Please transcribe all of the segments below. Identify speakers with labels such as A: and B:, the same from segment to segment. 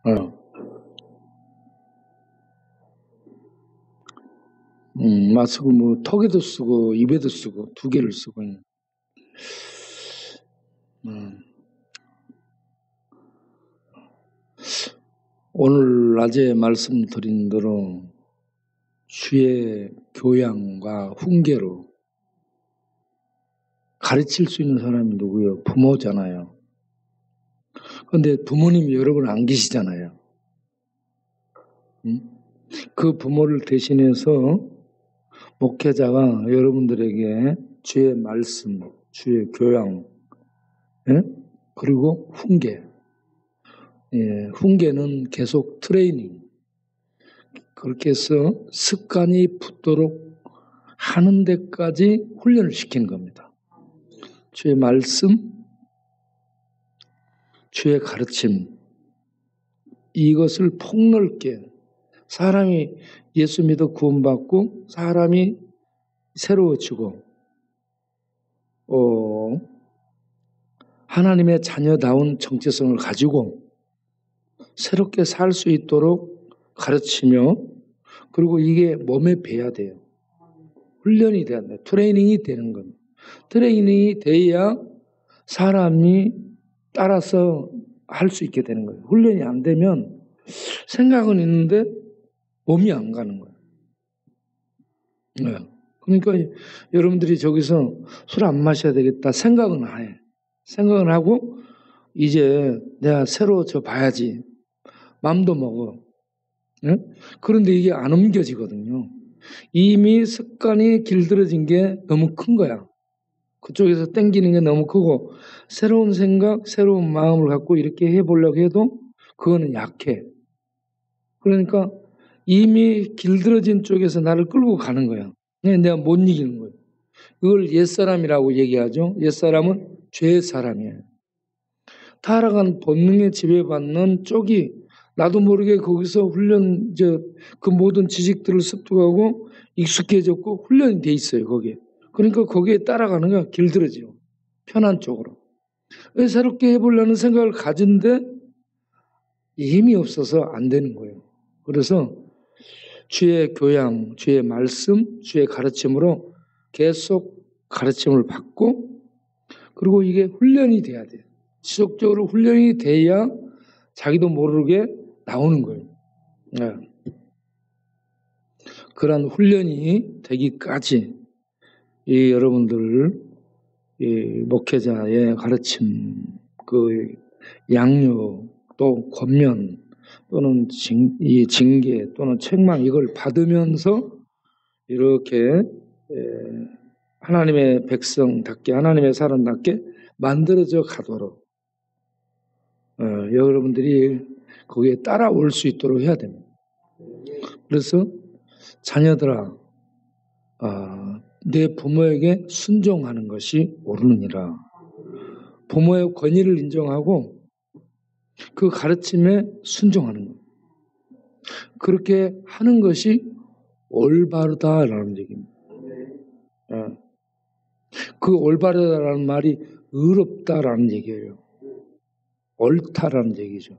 A: 어. 마스크 뭐 턱에도 쓰고 입에도 쓰고 두 개를 쓰고. 오늘 낮에 말씀드린 대로 주의 교양과 훈계로 가르칠 수 있는 사람이 누구예요? 부모잖아요. 그런데 부모님이 여러분 안 계시잖아요. 그 부모를 대신해서 목회자가 여러분들에게 주의 말씀, 주의 교양, 그리고 훈계. 훈계는 계속 트레이닝. 그렇게 해서 습관이 붙도록 하는 데까지 훈련을 시키는 겁니다. 주의 말씀, 주의 가르침, 이것을 폭넓게 사람이 예수 믿어 구원받고 사람이 새로워지고 하나님의 자녀다운 정체성을 가지고 새롭게 살 수 있도록 가르치며, 그리고 이게 몸에 배야 돼요. 훈련이 돼야 돼요. 트레이닝이 되는 겁니다. 트레이닝이 돼야 사람이 따라서 할 수 있게 되는 거예요. 훈련이 안 되면 생각은 있는데 몸이 안 가는 거예요. 네. 그러니까 여러분들이 저기서 술 안 마셔야 되겠다 생각은 안 해. 생각은 하고 이제 내가 새로 저 봐야지 마음도 먹어. 네? 그런데 이게 안 옮겨지거든요. 이미 습관이 길들여진 게 너무 큰 거야. 그쪽에서 땡기는 게 너무 크고 새로운 생각, 새로운 마음을 갖고 이렇게 해보려고 해도 그거는 약해. 그러니까 이미 길들여진 쪽에서 나를 끌고 가는 거야. 내가 못 이기는 거예요. 이걸 옛사람이라고 얘기하죠. 옛사람은 죄의 사람이에요. 타락한 본능에 지배받는 쪽이 나도 모르게 거기서 훈련, 그 모든 지식들을 습득하고 익숙해졌고 훈련이 돼 있어요, 거기에. 그러니까 거기에 따라가는 거야, 길들여지요. 편한 쪽으로. 새롭게 해보려는 생각을 가진데 힘이 없어서 안 되는 거예요. 그래서 주의 교양, 주의 말씀, 주의 가르침으로 계속 가르침을 받고, 그리고 이게 훈련이 돼야 돼요. 지속적으로 훈련이 돼야 자기도 모르게 나오는 거예요. 네. 그런 훈련이 되기까지 여러분들 목회자의 가르침, 그 양육, 또 권면, 또는 징계, 또는 책망, 이걸 받으면서 이렇게 하나님의 백성답게, 하나님의 사람답게 만들어져 가도록 여러분들이 거기에 따라올 수 있도록 해야 됩니다. 그래서 자녀들아, 내 부모에게 순종하는 것이 옳으니라. 부모의 권위를 인정하고 그 가르침에 순종하는 것. 그렇게 하는 것이 올바르다라는 얘기입니다. 그 올바르다라는 말이 의롭다라는 얘기예요. 옳다라는 얘기죠.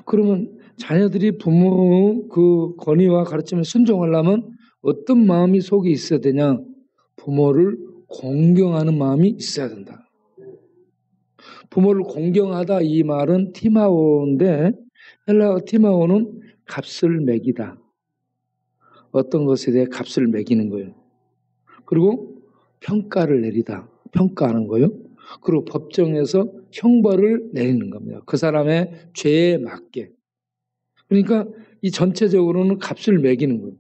A: 그러면 자녀들이 부모 그 권위와 가르침에 순종하려면 어떤 마음이 속에 있어야 되냐? 부모를 공경하는 마음이 있어야 된다. 부모를 공경하다, 이 말은 티마오인데, 헬라어 티마오는 값을 매기다. 어떤 것에 대해 값을 매기는 거예요. 그리고 평가를 내리다. 평가하는 거예요. 그리고 법정에서 형벌을 내리는 겁니다. 그 사람의 죄에 맞게. 그러니까 이 전체적으로는 값을 매기는 거예요.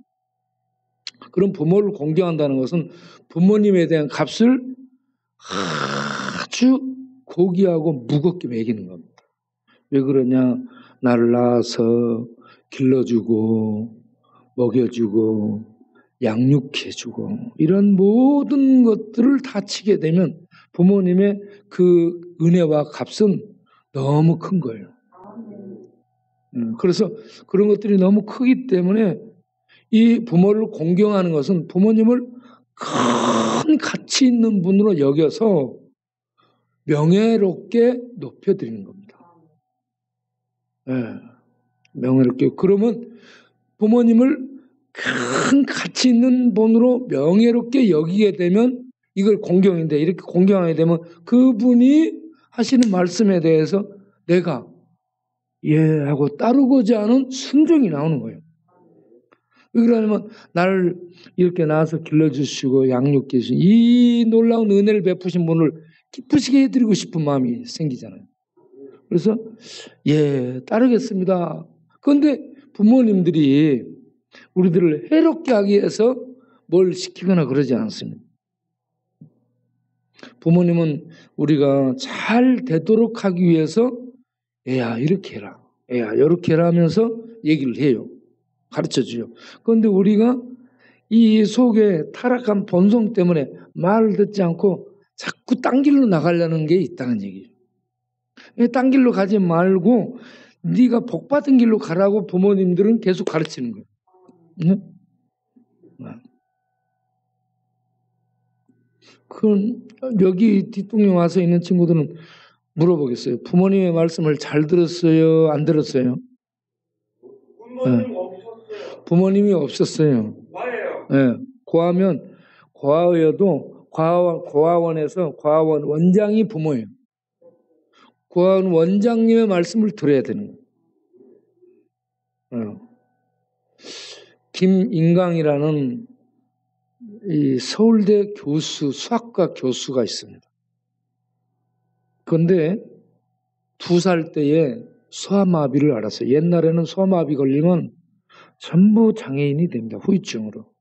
A: 그럼 부모를 공경한다는 것은 부모님에 대한 값을 아주 고귀하고 무겁게 매기는 겁니다. 왜 그러냐? 나를 낳아서 길러주고 먹여주고 양육해주고 이런 모든 것들을 다 치게 되면 부모님의 그 은혜와 값은 너무 큰 거예요. 그래서 그런 것들이 너무 크기 때문에 이 부모를 공경하는 것은 부모님을 큰 가치 있는 분으로 여겨서 명예롭게 높여드리는 겁니다. 네. 명예롭게. 그러면 부모님을 큰 가치 있는 분으로 명예롭게 여기게 되면 이걸 공경인데 이렇게 공경하게 되면 그분이 하시는 말씀에 대해서 내가 예 하고 따르고자 하는 순종이 나오는 거예요. 왜 그러냐면 나를 이렇게 낳아서 길러주시고 양육해 주신 이 놀라운 은혜를 베푸신 분을 기쁘시게 해드리고 싶은 마음이 생기잖아요. 그래서 예 따르겠습니다. 그런데 부모님들이 우리들을 해롭게 하기 위해서 뭘 시키거나 그러지 않습니다. 부모님은 우리가 잘 되도록 하기 위해서 애야 이렇게 해라, 애야 이렇게 해라 하면서 얘기를 해요. 가르쳐줘요. 그런데 우리가 이 속에 타락한 본성 때문에 말을 듣지 않고 자꾸 딴 길로 나가려는 게 있다는 얘기예요. 딴 길로 가지 말고 네가 복받은 길로 가라고 부모님들은 계속 가르치는 거예요. 네? 그럼 여기 뒷동에 와서 있는 친구들은 물어보겠어요. 부모님의 말씀을 잘 들었어요? 안 들었어요?
B: 부모님 없었어요.
A: 부모님이 없었어요.
B: 와예요.
A: 네. 고하면 고아여도 고아원에서 고아원 원장이 부모예요. 고아원 원장님의 말씀을 들어야 되는 거예요. 김인강이라는 이 서울대 교수, 수학과 교수가 있습니다. 그런데 2살 때에 소아마비를 알았어요. 옛날에는 소아마비 걸리면 전부 장애인이 됩니다. 후유증으로.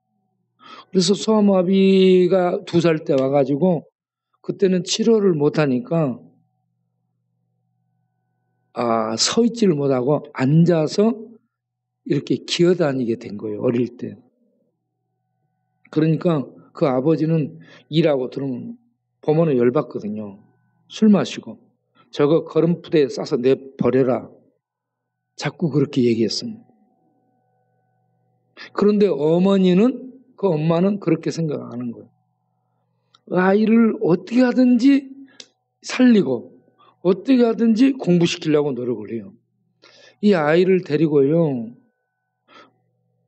A: 그래서 소아마비가 2살 때 와가지고 그때는 치료를 못하니까 서 있지를 못하고 앉아서 이렇게 기어다니게 된 거예요. 어릴 때. 그러니까 그 아버지는 일하고 들으면 보면은 열받거든요. 술 마시고 저거 거름부대에 싸서 내버려라. 자꾸 그렇게 얘기했습니다. 그런데 그 엄마는 그렇게 생각하는 거예요. 아이를 어떻게 하든지 살리고 어떻게 하든지 공부시키려고 노력을 해요. 이 아이를 데리고요.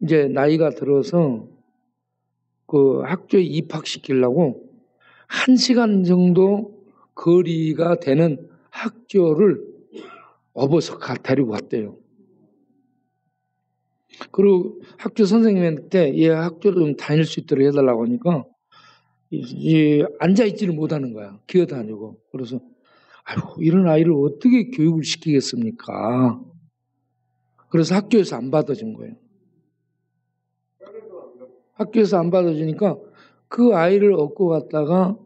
A: 이제 나이가 들어서 그 학교에 입학시키려고 1시간 정도 거리가 되는 학교를 업어서 데리고 갔대요. 그리고 학교 선생님한테 얘 학교를 좀 다닐 수 있도록 해달라고 하니까 앉아있지를 못하는 거야. 기어다니고. 그래서 아이고 이런 아이를 어떻게 교육을 시키겠습니까? 그래서 학교에서 안 받아준 거예요. 학교에서 안 받아주니까 그 아이를 업고 갔다가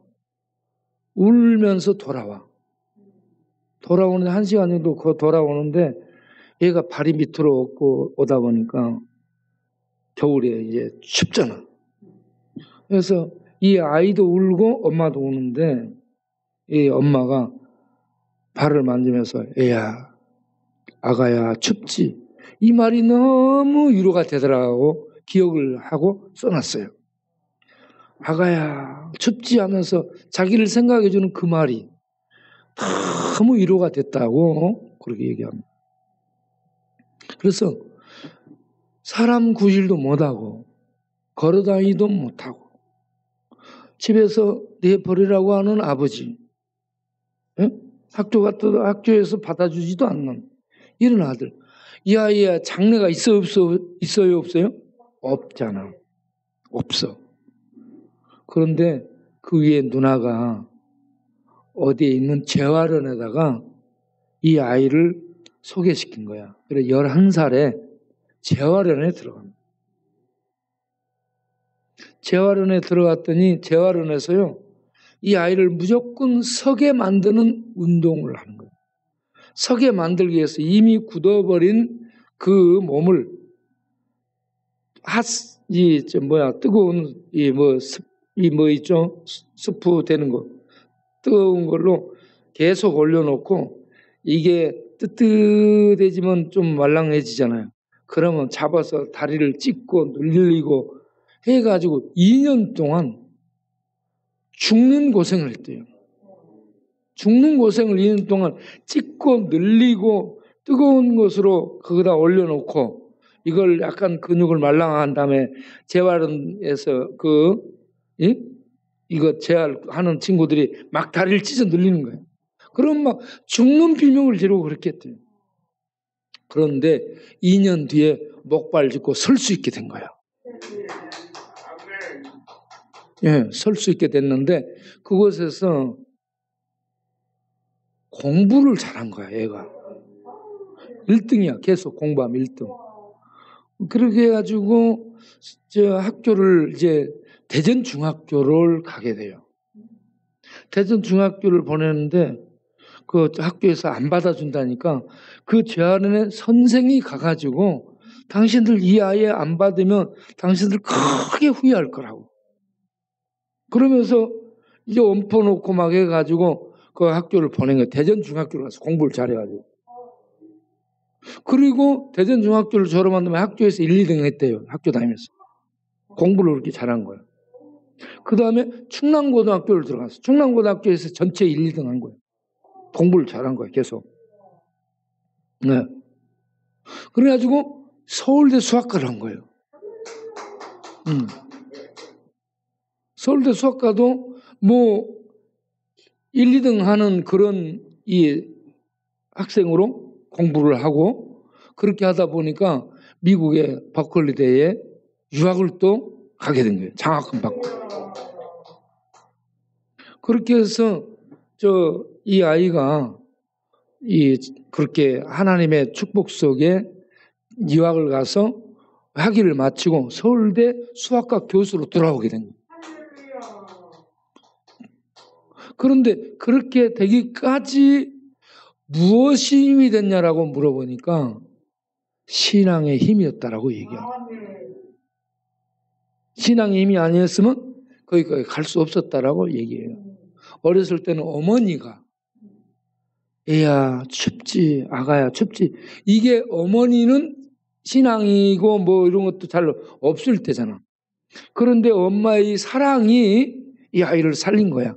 A: 울면서 돌아오는데 1시간 정도 돌아오는데 얘가 발이 밑으로 업고 오다 보니까 겨울에 이제 춥잖아. 그래서 이 아이도 울고 엄마도 우는데 이 엄마가 발을 만지면서 애야 아가야 춥지? 이 말이 너무 위로가 되더라고 기억을 하고 써놨어요. 아가야 춥지 하면서 자기를 생각해주는 그 말이 너무 위로가 됐다고 그렇게 얘기합니다. 그래서 사람 구실도 못하고 걸어다니도 못하고 집에서 내버리라고 하는 아버지, 예? 학교에서 받아주지도 않는 이런 아들. 이 아이야 장래가 있어요 없어요? 없잖아. 없어. 그런데 그 위에 누나가 어디에 있는 재활원에다가 이 아이를 소개시킨 거야. 그래 11살에 재활원에 들어갑니다. 재활원에 들어갔더니 재활원에서요 이 아이를 무조건 서게 만드는 운동을 하는 거예요. 서게 만들기 위해서 이미 굳어버린 그 몸을 뜨거운 있죠? 스프 되는 거 뜨거운 걸로 계속 올려놓고 이게 뜨뜻해지면 좀 말랑해지잖아요. 그러면 잡아서 다리를 찢고 늘리고 해가지고 2년 동안 죽는 고생을 했대요. 죽는 고생을 2년 동안 찢고 늘리고 뜨거운 것으로 거기다 올려놓고 이걸 약간 근육을 말랑한 다음에 재활원에서 이거 재활하는 친구들이 막 다리를 찢어 늘리는 거예요. 그럼 막 죽는 비명을 지르고 그렇게 했대요. 그런데 2년 뒤에 목발 짚고 설 수 있게 된 거야. 예, 설 수 있게 됐는데 그곳에서 공부를 잘한 거야, 얘가. 1등이야. 계속 공부하면 1등. 그렇게 해가지고 저 학교를 이제 대전 중학교를 가게 돼요. 대전 중학교를 보내는데 그 학교에서 안 받아준다니까 그 재활원에 선생이 가가지고 당신들 이 아이 안 받으면 당신들 크게 후회할 거라고. 그러면서 이제 엎어놓고 막 해가지고 그 학교를 보낸 거예요. 대전 중학교를 가서 공부를 잘해가지고. 그리고 대전 중학교를 졸업한 다음에 학교에서 1, 2등 했대요. 학교 다니면서. 공부를 그렇게 잘한 거예요. 그 다음에 충남고등학교를 들어갔어. 충남고등학교에서 전체 1, 2등 한 거예요. 공부를 잘한 거예요. 계속. 네. 그래가지고 서울대 수학과를 한 거예요. 서울대 수학과도 뭐 1, 2등 하는 그런 이 학생으로 공부를 하고 그렇게 하다 보니까 미국의 버클리대에 유학을 또 가게 된 거예요. 장학금 받고. 그렇게 해서 이 아이가 그렇게 하나님의 축복 속에 유학을 가서 학위를 마치고 서울대 수학과 교수로 돌아오게 된 거예요. 그런데 그렇게 되기까지 무엇이 힘이 됐냐라고 물어보니까 신앙의 힘이었다라고 얘기해요. 신앙의 힘이 아니었으면 거기까지 갈 수 없었다라고 얘기해요. 어렸을 때는 어머니가 애야 춥지, 아가야 춥지. 이게 어머니는 신앙이고 뭐 이런 것도 잘 없을 때잖아. 그런데 엄마의 사랑이 이 아이를 살린 거야.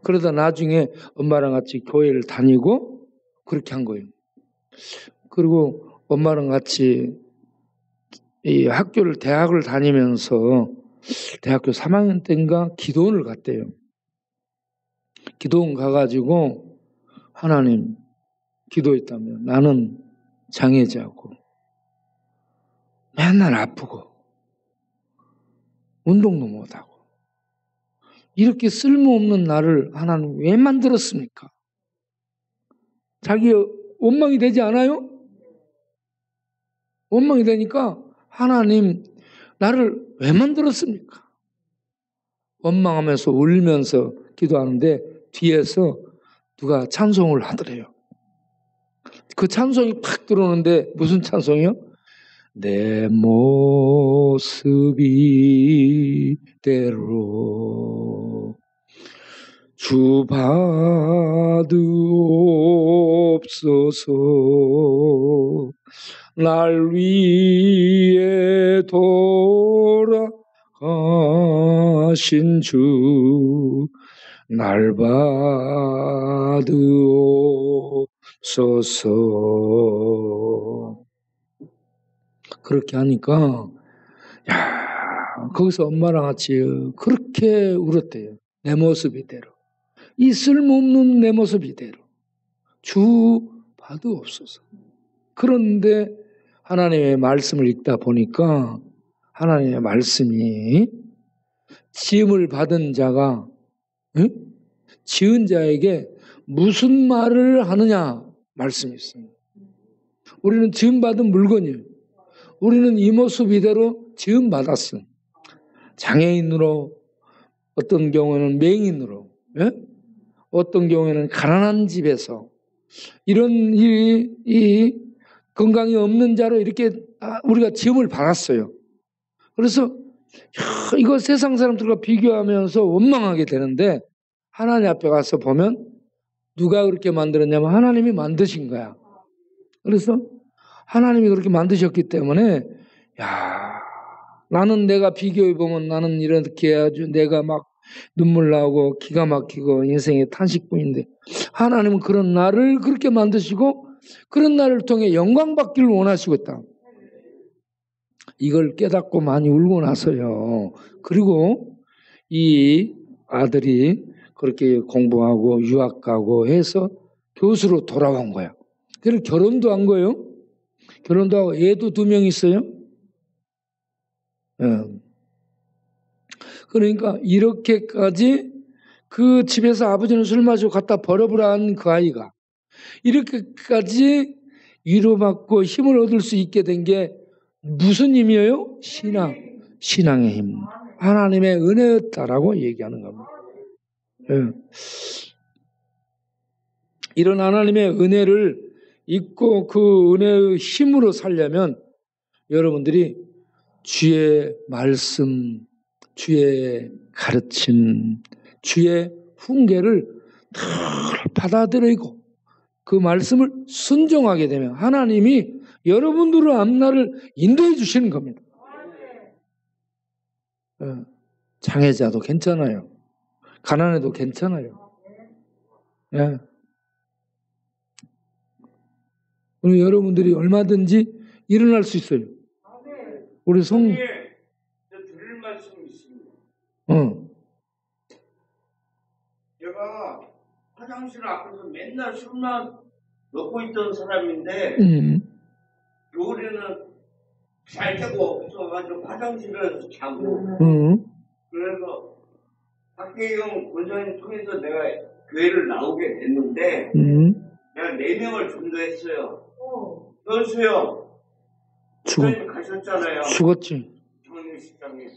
A: 그러다 나중에 엄마랑 같이 교회를 다니고 그렇게 한 거예요. 그리고 엄마랑 같이 이 대학을 다니면서 대학교 3학년 때인가 기도원을 갔대요. 기도원 가가지고 하나님 기도했다며 나는 장애자고 맨날 아프고 운동도 못하고 이렇게 쓸모없는 나를 하나님 왜 만들었습니까? 자기 원망이 되지 않아요? 원망이 되니까 하나님 나를 왜 만들었습니까? 원망하면서 울면서 기도하는데 뒤에서 누가 찬송을 하더래요. 그 찬송이 팍 들어오는데 무슨 찬송이요? 내 모습이 대로 주 받으옵소서 날 위해 돌아가신 주 날 받으옵소서. 그렇게 하니까 거기서 엄마랑 같이 그렇게 울었대요. 내 모습 이대로. 이 쓸모없는 내 모습 이대로. 주 받으옵소서. 그런데 하나님의 말씀을 읽다 보니까 하나님의 말씀이 지음을 받은 자가 지은 자에게 무슨 말을 하느냐 말씀이 있어요. 우리는 지음받은 물건이에요. 우리는 이 모습 이대로 지음받았어. 장애인으로, 어떤 경우에는 맹인으로, 어떤 경우에는 가난한 집에서 이런 이 건강이 없는 자로 이렇게 우리가 지음을 받았어요. 그래서 이거 세상 사람들과 비교하면서 원망하게 되는데 하나님 앞에 가서 보면 누가 그렇게 만들었냐면 하나님이 만드신 거야. 그래서 하나님이 그렇게 만드셨기 때문에 나는 내가 비교해보면 나는 이렇게 아주 내가 막 눈물 나오고 기가 막히고 인생의 탄식뿐인데 하나님은 그런 나를 그렇게 만드시고 그런 나를 통해 영광 받기를 원하시고 있다. 이걸 깨닫고 많이 울고 나서요. 그리고 이 아들이 그렇게 공부하고 유학 가고 해서 교수로 돌아온 거야. 그래서 결혼도 한 거예요. 결혼도 하고 애도 2명 있어요. 예. 그러니까 이렇게까지 그 집에서 아버지는 술 마시고 갖다 버려보라는 그 아이가 이렇게까지 위로받고 힘을 얻을 수 있게 된 게 무슨 힘이에요? 신앙의 힘. 하나님의 은혜였다라고 얘기하는 겁니다. 예. 이런 하나님의 은혜를 잊고 그 은혜의 힘으로 살려면 여러분들이 주의 말씀, 주의 가르침, 주의 훈계를 늘 받아들이고 그 말씀을 순종하게 되면 하나님이 여러분들의 앞날을 인도해 주시는 겁니다. 장애자도 괜찮아요. 가난해도 괜찮아요. 예. 우리 여러분들이 얼마든지 일어날 수 있어요. 우리
B: 드릴 말씀이 있습니다. 제가 화장실 앞에서 맨날 술만 먹고 있던 사람인데 겨울에는 잘 데가 없어가지고 화장실에서 자고 그래서 박계영 권사님 통해서 내가 교회를 나오게 됐는데 내가 4명을 전도했어요. 현수요. 권사님 가셨잖아요.
A: 죽었지.
B: 정리식장에.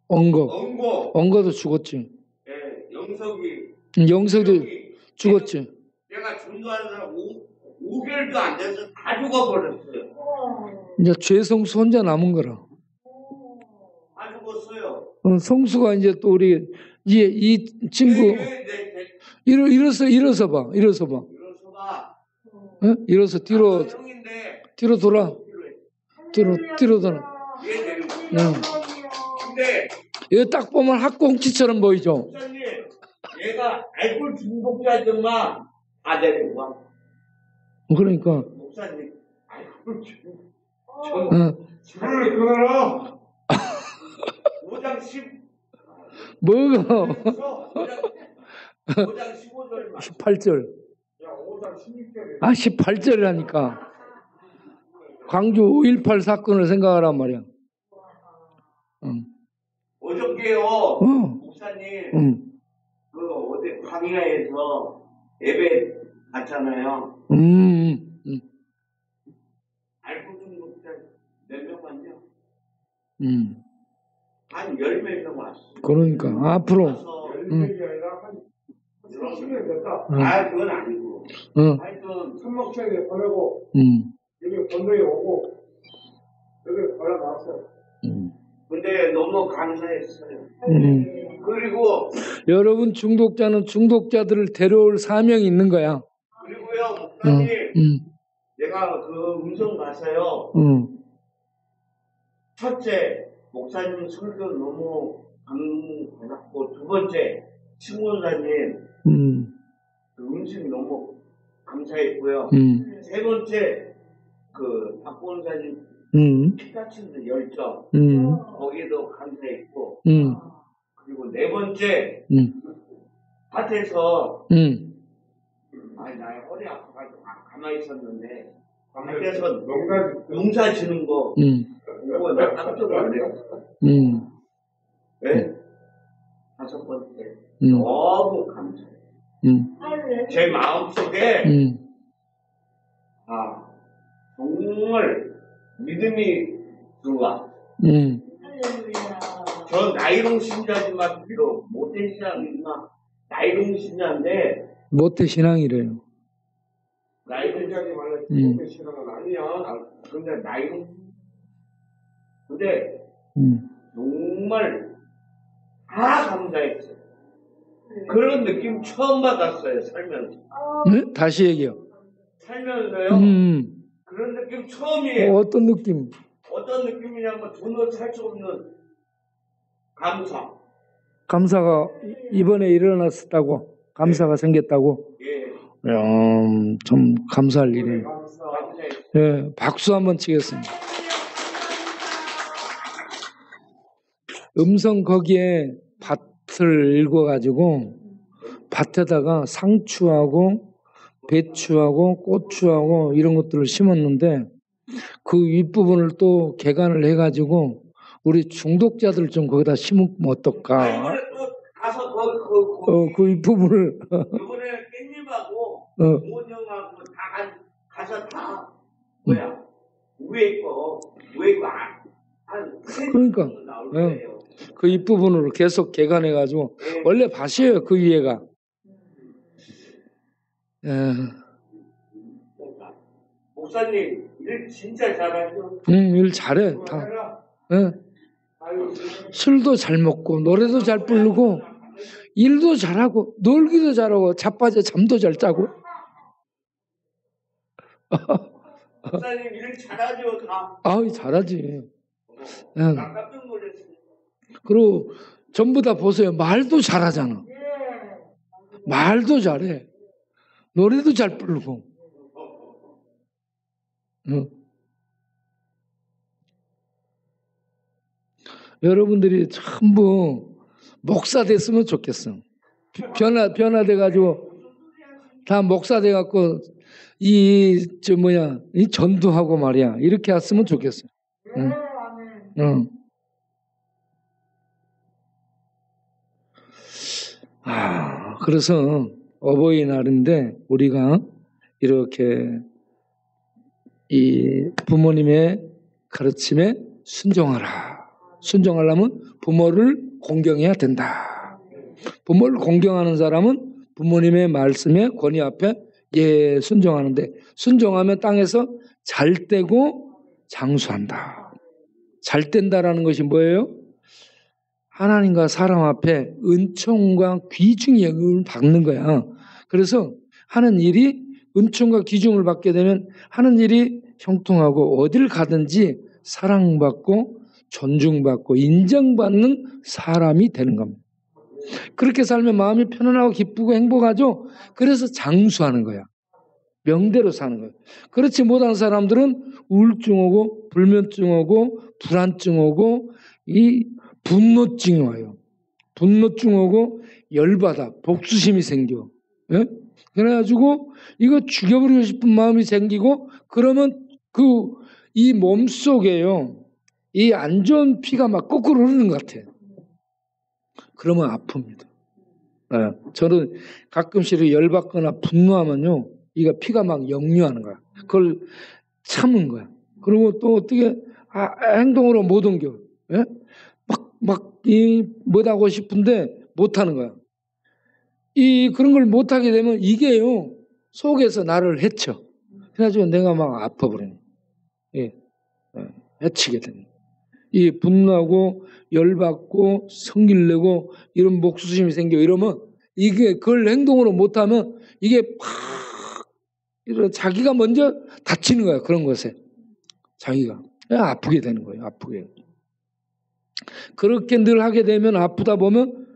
A: 엉거도 죽었지.
B: 네, 영석이.
A: 영석도 죽었지.
B: 내가 전도하는 사람 5개월도 안 돼서 다 죽어버렸어요.
A: 이제 죄성수 혼자 남은 거라.
B: 다 죽었어요.
A: 성수가 이제 또 우리 이 친구 일어서 봐. 일어서 뒤로 돌아. 뒤로 돌아.
B: 근데
A: 이거 딱 보면 학꽁치처럼 보이죠.
B: 목사님, 얘가 알코올 중독자들만 다 데리고 와.
A: 그러니까.
B: 목사님, 알코올 중독. 술을 끊어라. 5장 10.
A: 뭐가?
B: 5장 15절.
A: 18절.
B: 야, 5장 16절.
A: 18절이라니까. 광주 5.18 사건을 생각하란 말이야.
B: 어저께요, 목사님, 그 어디 광야에서 예배 갔잖아요. 알코올 중독자 몇 명 왔냐? 한 10몇 명 왔어.
A: 그러니까 앞으로.
B: 10명이 아니라 한 30명 됐다. 그건 아니고. 하여튼 천목장에 보내고 여기 건너에 오고 여기 걸어 나왔어요. 근데 너무 감사했어요. 그리고
A: 여러분 중독자는 중독자들을 데려올 사명이 있는 거야.
B: 그리고요, 목사님, 내가 그 음성 가서요. 첫째, 목사님 설교 너무 감사했고, 2번째, 신문사님 그 음식 너무 감사했고요. 3번째, 그 박본사님 피카츄도 열정 거기도 감사했고, 그리고 4번째 밭에서 나 허리 아파가지고 가만히 있었는데 밭에서 농사 지는 거 그거 나 깜짝 놀랐어. 네? 5번째 너무 감사해. 제 마음속에 정말 믿음이 들어와. 저 나이롱 신자지만 비록 모태 신앙이지만 나이롱 신자인데
A: 모태 신앙이래요.
B: 나이롱 신자지 말라 모태 신앙은 아니야. 근데 나이롱 근데 정말 다 감사했어요. 그런 느낌 처음 받았어요. 살면서.
A: 네? 다시 얘기요.
B: 살면서요. 그런 느낌 처음이에요.
A: 어떤 느낌?
B: 어떤 느낌이냐면 돈을 살 수 없는 감사.
A: 감사가 이번에 일어났었다고? 감사가 생겼다고?
B: 예.
A: 참 감사할 일이에요. 예, 박수 한번 치겠습니다. 음성 거기에 밭을 읽어가지고 밭에다가 상추하고 배추하고 고추하고 이런 것들을 심었는데 그 윗부분을 또 개간을 해가지고 우리 중독자들 좀 거기다 심으면 어떨까?
B: 이번에 또 가서
A: 그 윗부분을
B: 이번에 깻잎하고 부모님하고 다 가서 다 뭐야 위에 거 한
A: 그러니까
B: 나올 거예요.
A: 그 윗부분으로 계속 개간해가지고
B: 네.
A: 원래 밭이에요 그 위에가.
B: 목사님 일 진짜 잘하죠.
A: 일 잘해 다. 예. 술도 잘 먹고 노래도 잘 부르고 일도 잘하고 놀기도 잘하고 자빠져 잠도 잘 자고.
B: 목사님 일 잘하죠 다.
A: 아우 잘하지. 예.
B: 나 깜짝 놀랐어요.
A: 그리고 전부 다 보세요. 말도 잘하잖아. 말도 잘해. 노래도 잘 부르고. 여러분들이 전부 목사 됐으면 좋겠어. 변화돼가지고 다 목사 돼갖고 이 전도하고 말이야 이렇게 했으면 좋겠어. 그래서 어버이날인데 우리가 이렇게 이 부모님의 가르침에 순종하라. 순종하려면 부모를 공경해야 된다. 부모를 공경하는 사람은 부모님의 말씀에 권위 앞에 순종하는데 순종하면 땅에서 잘 되고 장수한다. 잘 된다라는 것이 뭐예요? 하나님과 사람 앞에 은총과 귀중의 영을 받는 거야. 그래서 하는 일이 은총과 귀중을 받게 되면 하는 일이 형통하고 어딜 가든지 사랑받고 존중받고 인정받는 사람이 되는 겁니다. 그렇게 살면 마음이 편안하고 기쁘고 행복하죠. 그래서 장수하는 거야. 명대로 사는 거야. 그렇지 못한 사람들은 우울증 오고 불면증 오고 불안증 오고 이 분노증이 와요. 분노증 오고 열받아 복수심이 생겨. 예? 그래가지고 이거 죽여버리고 싶은 마음이 생기고 그러면 이 몸속에요. 이 안 좋은 피가 막 거꾸로 흐르는 것 같아요. 그러면 아픕니다. 네. 저는 가끔씩 열받거나 분노하면요. 이가 피가 막 역류하는 거야. 그걸 참은 거야. 그리고 또 어떻게 행동으로 못 옮겨. 예? 못하고 싶은데 못하는 거야. 그런 걸 못하게 되면 이게요. 속에서 나를 해쳐. 그래가지고 내가 막 아파버리는 거야. 예. 해치게 되는 거야. 이 분노하고 열받고 성질내고 이런 목수심이 생겨 이러면 이게 그걸 행동으로 못하면 이게 자기가 먼저 다치는 거야. 그런 것에 자기가 아프게 되는 거예요. 아프게. 그렇게 늘 하게 되면 아프다 보면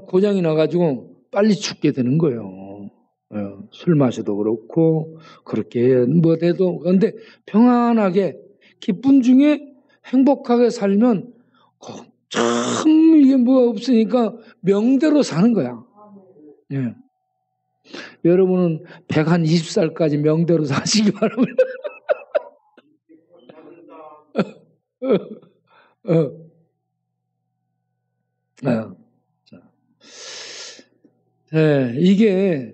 A: 고장이 나가지고 빨리 죽게 되는 거예요. 술 마셔도 그렇고 그렇게 돼도 그런데 평안하게 기쁨 중에 행복하게 살면 참 이게 없으니까 명대로 사는 거야. 예. 여러분은 120살까지 명대로 사시기 바랍니다. 이게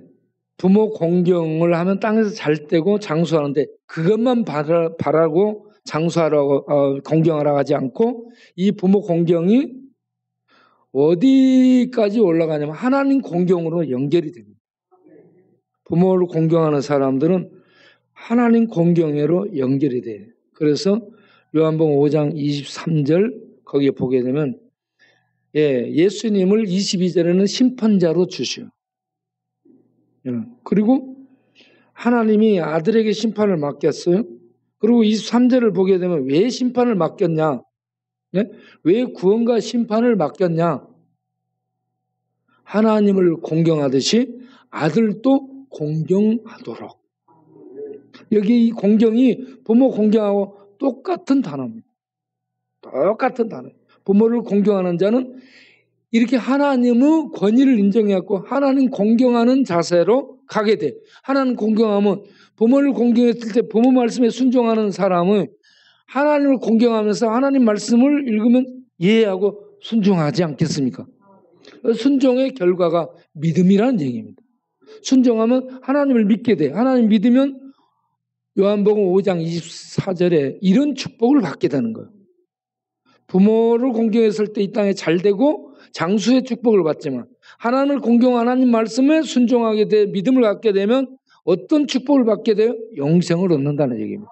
A: 부모 공경을 하면 땅에서 잘 되고 장수하는데 그것만 바라고 장수하라고 공경하라고 하지 않고 이 부모 공경이 어디까지 올라가냐면 하나님 공경으로 연결이 됩니다. 부모를 공경하는 사람들은 하나님 공경으로 연결이 돼요. 그래서 요한복음 5장 23절 거기에 보게 되면 예수님을 22절에는 심판자로 주시오. 그리고 하나님이 아들에게 심판을 맡겼어요. 그리고 23절을 보게 되면 왜 심판을 맡겼냐? 왜 구원과 심판을 맡겼냐? 하나님을 공경하듯이 아들도 공경하도록. 여기 이 공경이 부모 공경하고 똑같은 단어입니다. 똑같은 단어. 부모를 공경하는 자는 이렇게 하나님의 권위를 인정해갖고 하나님 공경하는 자세로 가게 돼. 하나님 공경하면 부모를 공경했을 때 부모 말씀에 순종하는 사람은 하나님을 공경하면서 하나님 말씀을 읽으면 이해하고 순종하지 않겠습니까? 순종의 결과가 믿음이라는 얘기입니다. 순종하면 하나님을 믿게 돼. 하나님 믿으면 요한복음 5장 24절에 이런 축복을 받게 되는 거예요. 부모를 공경했을 때 이 땅에 잘 되고 장수의 축복을 받지만 하나님을 공경 하나님 말씀에 순종하게 돼 믿음을 갖게 되면 어떤 축복을 받게 돼요? 영생을 얻는다는 얘기입니다.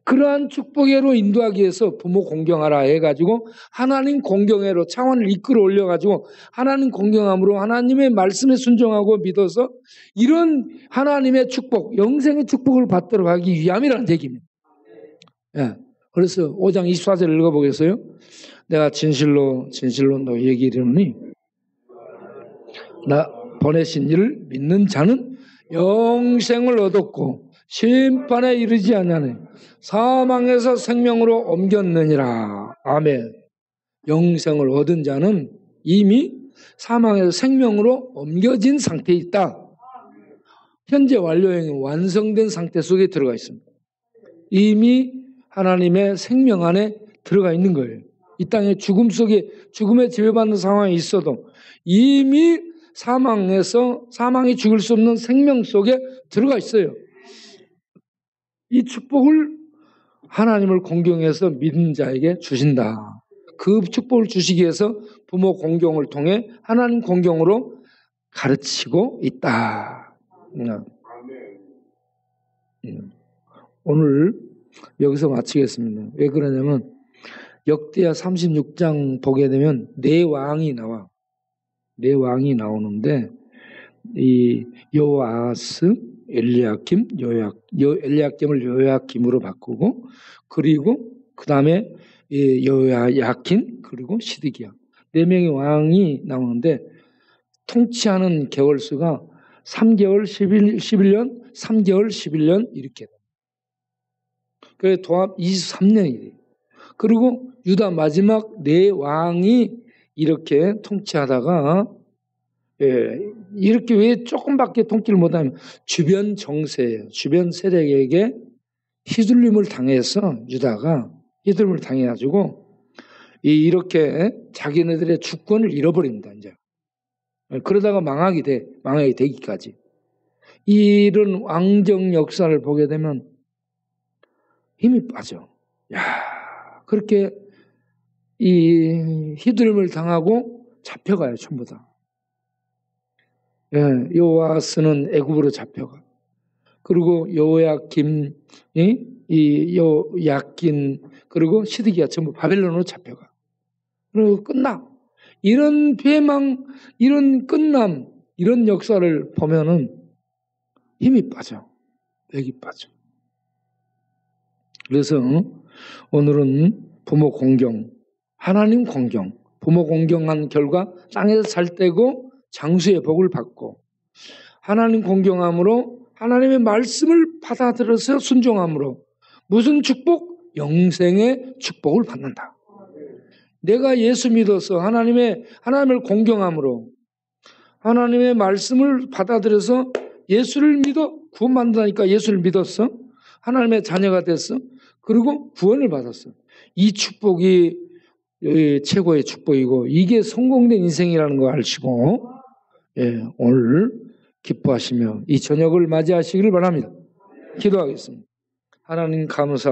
A: 그러한 축복으로 인도하기 위해서 부모 공경하라 해가지고 하나님 공경회로 차원을 이끌어 올려가지고 하나님 공경함으로 하나님의 말씀에 순종하고 믿어서 이런 하나님의 축복, 영생의 축복을 받도록 하기 위함이라는 얘기입니다. 예. 그래서 5장 24절을 읽어보겠어요? 내가 진실로 너희에게 이르노니 나 보내신 이를 믿는 자는 영생을 얻었고 심판에 이르지 아니하니 사망에서 생명으로 옮겼느니라. 아멘. 영생을 얻은 자는 이미 사망에서 생명으로 옮겨진 상태에 있다. 현재 완료형이 완성된 상태 속에 들어가 있습니다. 이미 하나님의 생명 안에 들어가 있는 거예요. 이 땅에 죽음 속에 죽음에 지배받는 상황이 있어도 이미 사망이 죽을 수 없는 생명 속에 들어가 있어요. 이 축복을 하나님을 공경해서 믿는 자에게 주신다. 그 축복을 주시기 위해서 부모 공경을 통해 하나님 공경으로 가르치고 있다. 오늘 여기서 마치겠습니다. 왜 그러냐면 역대하 36장 보게 되면 네 왕이 나와. 네 왕이 나오는데 이 요아스, 엘리야김, 엘리야김을 요야김으로 바꾸고 그리고 그 다음에 요야야킨 그리고 시드기야. 네 명의 왕이 나오는데 통치하는 개월수가 3개월 11년, 3개월 11년 이렇게. 그래서 도합 23년이 돼요. 그리고 유다 마지막 네 왕이 이렇게 통치하다가 이렇게 왜 조금밖에 통치를 못하면 주변 정세예요. 주변 세력에게 휘둘림을 당해서 유다가 휘둘림을 당해가지고 이렇게 자기네들의 주권을 잃어버립니다. 이제 그러다가 망하게 되기까지 이런 왕정 역사를 보게 되면 힘이 빠져. 야, 그렇게 이 휘둘림을 당하고 잡혀가요, 전부 다. 예, 요아스는 애굽으로 잡혀가. 그리고 요야김, 요야킨, 그리고 시드기야 전부 바벨론으로 잡혀가. 그리고 끝나. 이런 패망, 이런 끝남, 이런 역사를 보면은 힘이 빠져. 맥이 빠져. 그래서 오늘은 부모 공경, 하나님 공경, 부모 공경한 결과 땅에서 잘 되고 장수의 복을 받고 하나님 공경함으로 하나님의 말씀을 받아들여서 순종함으로 무슨 축복? 영생의 축복을 받는다. 내가 예수 믿어서 하나님을 공경함으로 하나님의 말씀을 받아들여서 예수를 믿어 구원받는다니까 예수를 믿었어. 하나님의 자녀가 됐어. 그리고 구원을 받았어. 이 축복이 최고의 축복이고 이게 성공된 인생이라는 거 아시고 오늘 기뻐하시며 이 저녁을 맞이하시기를 바랍니다. 기도하겠습니다. 하나님 감사합니다.